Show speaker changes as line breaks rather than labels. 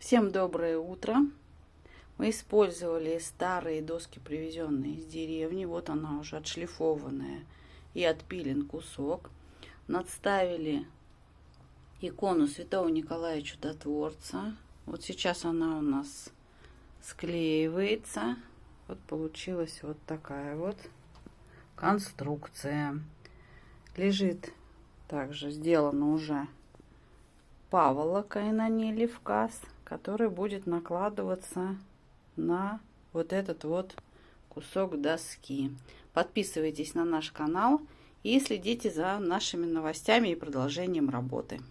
Всем доброе утро. Мы использовали старые доски, привезенные из деревни. Вот она уже отшлифованная и отпилен кусок. Надставили икону Святого Николая Чудотворца. Вот сейчас она у нас склеивается. Вот получилась вот такая вот конструкция. Лежит также, сделано уже паволокой на ней левказ, который будет накладываться на вот этот вот кусок доски. Подписывайтесь на наш канал и следите за нашими новостями и продолжением работы.